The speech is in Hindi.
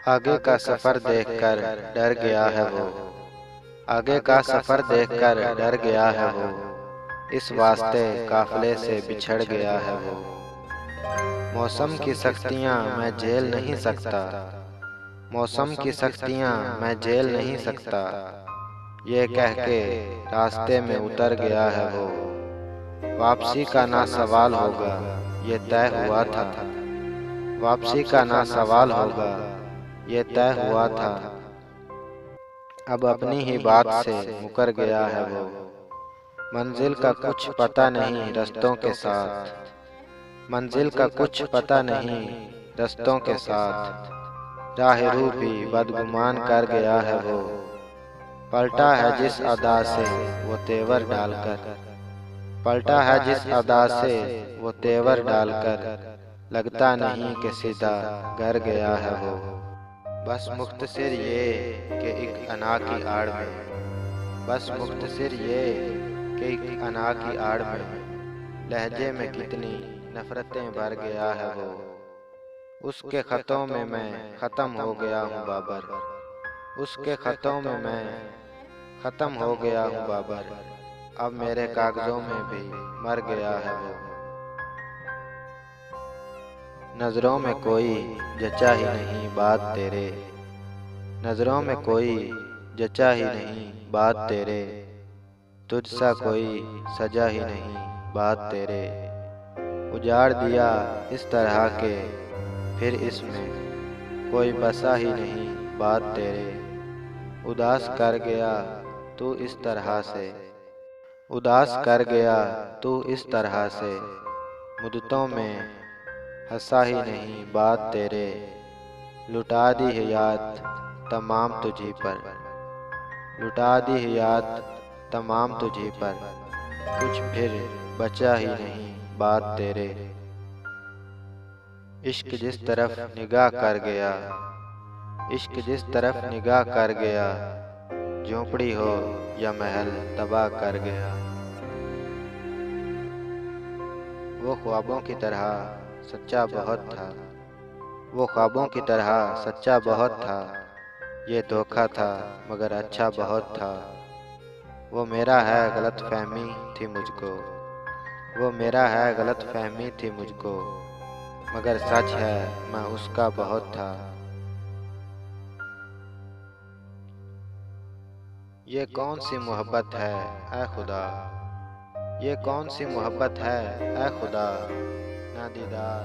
आगे का सफर देखकर डर गया है वो। आगे का सफर देखकर डर गया है वो। इस वास्ते काफिले से बिछड़ गया है वो। मौसम की सख्तियां मैं झेल नहीं सकता। मौसम की सख्तियां मैं झेल नहीं सकता। ये कह के रास्ते में उतर गया है वो। वापसी का ना सवाल होगा, ये तय हुआ था। वापसी का ना सवाल होगा, ये तय हुआ था। अब अपनी ही बात से मुकर गया है वो। मंजिल का कुछ पता नहीं रस्तों के साथ। मंजिल का कुछ पता नहीं रस्तों के साथ। राहरू भी बदगुमान कर गया है वो। पलटा है जिस अदा से वो तेवर डालकर। पलटा है जिस अदा से वो तेवर डालकर। लगता नहीं कि सीधा घर गया है वो। बस मुख्तसर ये कि एक अना की आड़ में। बस मुख्तसर ये कि एक अना की आड़ में। लहजे में कितनी नफरतें भर गया है वो। उसके खतों में मैं ख़त्म हो गया हूँ बाबर। उसके खतों में मैं ख़त्म हो गया हूँ बाबर। अब मेरे कागज़ों में भी मर गया है वो। नज़रों में कोई जचा ही नहीं बात तेरे। नज़रों में कोई जचा ही नहीं बात तेरे। तुझसा कोई सजा ही नहीं बात तेरे। उजाड़ दिया इस तरह के फिर इसमें कोई बसा ही नहीं बात तेरे। उदास कर गया तू इस तरह से। उदास कर गया तू इस तरह से। मुद्दतों में हंसा ही नहीं बात तेरे। लुटा दी है याद तमाम तुझी पर। लुटा दी है याद तमाम तुझी पर। कुछ फिर बचा ही नहीं बात तेरे। इश्क जिस तरफ निगाह कर गया। इश्क जिस तरफ निगाह कर गया। झोंपड़ी हो या महल तबाह कर गया। वो ख्वाबों की तरह सच्चा बहुत था। वो ख्वाबों की तरह सच्चा बहुत था। ये धोखा था मगर अच्छा बहुत था। वो मेरा है गलत फहमी थी मुझको। वो मेरा है गलत फहमी थी मुझको। मगर सच है मैं उसका बहुत था। ये कौन सी मोहब्बत है ऐ खुदा। ये कौन सी मोहब्बत है ऐ खुदा। ना दीदार